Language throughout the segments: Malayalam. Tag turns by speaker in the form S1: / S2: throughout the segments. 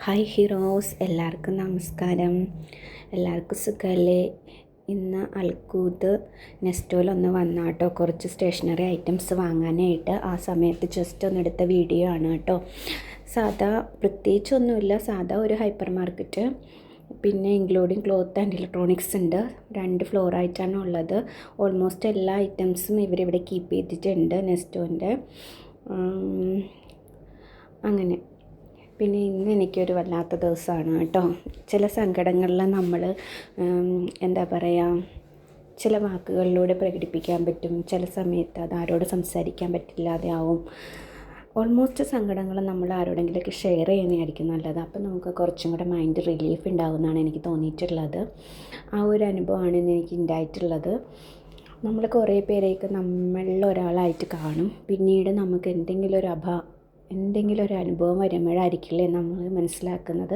S1: ഹായ് ഹീറോസ്, എല്ലാവർക്കും നമസ്കാരം. എല്ലാവർക്കും സുഖമല്ലേ? ഇന്ന് അൽക്കൂത്ത് നെസ്റ്റോയിലൊന്ന് വന്നാട്ടോ കുറച്ച് സ്റ്റേഷനറി ഐറ്റംസ് വാങ്ങാനായിട്ട്. ആ സമയത്ത് ജസ്റ്റ് ഒന്ന് എടുത്ത വീഡിയോ ആണ് കേട്ടോ. സാധാ പ്രത്യേകിച്ചൊന്നുമില്ല, സാധാ ഒരു ഹൈപ്പർ മാർക്കറ്റ്. പിന്നെ ഇൻക്ലൂഡിങ് ക്ലോത്ത് ആൻഡ് ഇലക്ട്രോണിക്സ് ഉണ്ട്. 2 ഫ്ലോറായിട്ടാണ് ഉള്ളത്. ഓൾമോസ്റ്റ് എല്ലാ ഐറ്റംസും ഇവരിവിടെ കീപ്പ് ചെയ്തിട്ടുണ്ട് നെസ്റ്റോൻ്റെ. അങ്ങനെ പിന്നെ ഇന്ന് എനിക്കൊരു വല്ലാത്ത ദിവസമാണ് കേട്ടോ. ചില സങ്കടങ്ങളിൽ നമ്മൾ എന്താ പറയുക, ചില വാക്കുകളിലൂടെ പ്രകടിപ്പിക്കാൻ പറ്റും, ചില സമയത്ത് അത് ആരോട് സംസാരിക്കാൻ പറ്റില്ലാതെ ആവും. ഓൾമോസ്റ്റ് സങ്കടങ്ങൾ നമ്മൾ ആരോടെങ്കിലുമൊക്കെ ഷെയർ ചെയ്യുന്നതായിരിക്കും നല്ലത്. അപ്പോൾ നമുക്ക് കുറച്ചും കൂടെ മൈൻഡ് റിലീഫ് ഉണ്ടാകുമെന്നാണ് എനിക്ക് തോന്നിയിട്ടുള്ളത്. ആ ഒരു അനുഭവമാണ് ഇന്ന് എനിക്ക് ഉണ്ടായിട്ടുള്ളത്. നമ്മൾ കുറേ പേരെയൊക്കെ നമ്മളിൽ ഒരാളായിട്ട് കാണും. പിന്നീട് നമുക്ക് എന്തെങ്കിലും ഒരു അനുഭവം വരുമ്പോഴായിരിക്കില്ലേ നമ്മൾ മനസ്സിലാക്കുന്നത്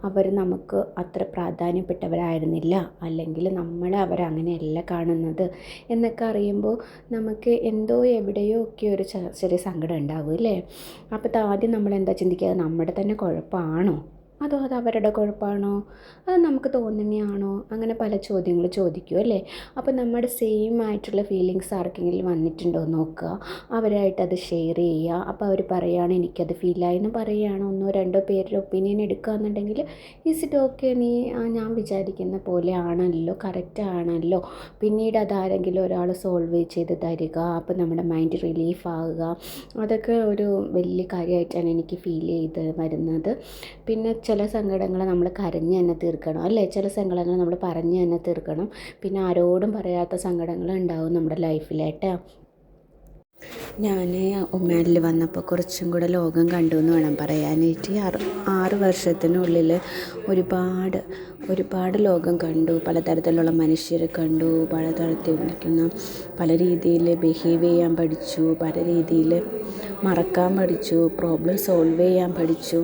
S1: അവർ നമുക്ക് അത്ര പ്രാധാന്യപ്പെട്ടവരായിരുന്നില്ല, അല്ലെങ്കിൽ നമ്മൾ അവരങ്ങനെയല്ല കാണുന്നത് എന്നൊക്കെ അറിയുമ്പോൾ നമുക്ക് എന്തോ എവിടെയോ ഒക്കെ ഒരു ചെറിയ സങ്കടം ഉണ്ടാവും അല്ലേ. അപ്പോൾ ആദ്യം നമ്മൾ എന്താ ചിന്തിക്കുക, നമ്മുടെ തന്നെ കുഴപ്പമാണോ, അതോ അത് അവരുടെ കുഴപ്പമാണോ, അത് നമുക്ക് തോന്നുന്നതാണോ, അങ്ങനെ പല ചോദ്യങ്ങൾ ചോദിക്കും അല്ലേ. അപ്പോൾ നമ്മുടെ സെയിം ആയിട്ടുള്ള ഫീലിങ്സ് ആർക്കെങ്കിലും വന്നിട്ടുണ്ടോ നോക്കുക, അവരായിട്ട് അത് ഷെയർ ചെയ്യുക. അപ്പോൾ അവർ പറയുകയാണ് എനിക്കത് ഫീലായെന്ന് പറയുകയാണ്, 1-2 പേരുടെ ഒപ്പീനിയൻ എടുക്കുക എന്നുണ്ടെങ്കിൽ ഈസ് ഇറ്റ് ഓക്കെ, നീ ഞാൻ വിചാരിക്കുന്ന പോലെ ആണല്ലോ, കറക്റ്റ് ആണല്ലോ. പിന്നീട് അതാരെങ്കിലും ഒരാൾ സോൾവ് ചെയ്ത് തരിക, അപ്പോൾ നമ്മുടെ മൈൻഡ് റിലീഫ് ആവുക. അതൊക്കെ ഒരു വലിയ കാര്യമായിട്ടാണ് എനിക്ക് ഫീൽ ചെയ്ത് വരുന്നത്. പിന്നെ ചില സങ്കടങ്ങൾ നമ്മൾ കരഞ്ഞ് തന്നെ തീർക്കണം അല്ലേ, ചില സങ്കടങ്ങൾ നമ്മൾ പറഞ്ഞ് തന്നെ തീർക്കണം. പിന്നെ ആരോടും പറയാത്ത സങ്കടങ്ങൾ ഉണ്ടാവും നമ്മുടെ ലൈഫിലായിട്ട്. ഞാൻ ഒമാനിൽ വന്നപ്പോൾ കുറച്ചും കൂടെ ലോകം കണ്ടു എന്ന് വേണം പറയാനായിട്ട്. 6 വർഷത്തിനുള്ളിൽ ഒരുപാട് ലോകം കണ്ടു, പലതരത്തിലുള്ള മനുഷ്യരെ കണ്ടു, പല രീതിയിൽ ബിഹേവ് ചെയ്യാൻ പഠിച്ചു, പല രീതിയിൽ മറക്കാൻ പഠിച്ചു, പ്രോബ്ലം സോൾവ് ചെയ്യാൻ പഠിച്ചു.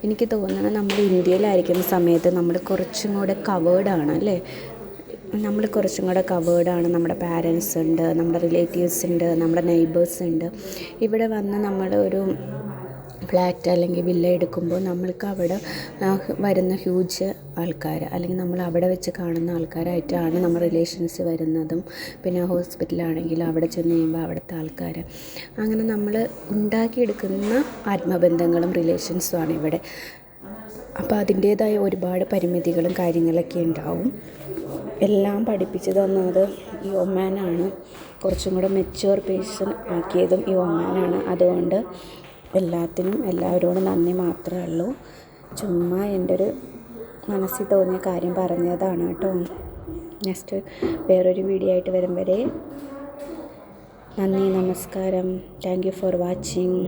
S1: എനിക്ക് തോന്നുന്നത് നമ്മൾ ഇന്ത്യയിലായിരിക്കുന്ന സമയത്ത് നമ്മൾ കുറച്ചും കൂടെ കവേർഡാണ് അല്ലേ. നമ്മുടെ പാരൻസ് ഉണ്ട്, നമ്മുടെ റിലേറ്റീവ്സ് ഉണ്ട്, നമ്മുടെ നെയ്ബേഴ്സ് ഉണ്ട്. ഇവിടെ വന്ന് നമ്മൾ ഒരു ഫ്ലാറ്റ് അല്ലെങ്കിൽ വില്ല എടുക്കുമ്പോൾ നമ്മൾക്ക് അവിടെ വരുന്ന ഹ്യൂജ് ആൾക്കാർ, അല്ലെങ്കിൽ നമ്മൾ അവിടെ വെച്ച് കാണുന്ന ആൾക്കാരായിട്ടാണ് നമ്മൾ റിലേഷൻസ് വരുന്നതും. പിന്നെ ഹോസ്പിറ്റലാണെങ്കിലും അവിടെ ചെന്ന് കഴിയുമ്പോൾ അവിടുത്തെ ആൾക്കാർ, അങ്ങനെ നമ്മൾ ഉണ്ടാക്കിയെടുക്കുന്ന ആത്മബന്ധങ്ങളും റിലേഷൻസുമാണ് ഇവിടെ. അപ്പോൾ അതിൻ്റേതായ ഒരുപാട് പരിമിതികളും കാര്യങ്ങളൊക്കെ ഉണ്ടാവും. എല്ലാം പഠിപ്പിച്ചു തന്നത് ഈ ഒമാനാണ്. കുറച്ചും കൂടെ മെച്യൂർ പേഴ്സൺ ആക്കിയതും ഈ ഒമാനാണ്. അതുകൊണ്ട് എല്ലാവരോടും നന്ദി മാത്രമേ ഉള്ളൂ. ചുമ്മാ എൻ്റെ ഒരു മനസ്സിൽ തോന്നിയ കാര്യം പറഞ്ഞതാണ് കേട്ടോ. നെക്സ്റ്റ് വേറൊരു വീഡിയോ ആയിട്ട് വരും വരെ നന്ദി, നമസ്കാരം. Thank you for watching.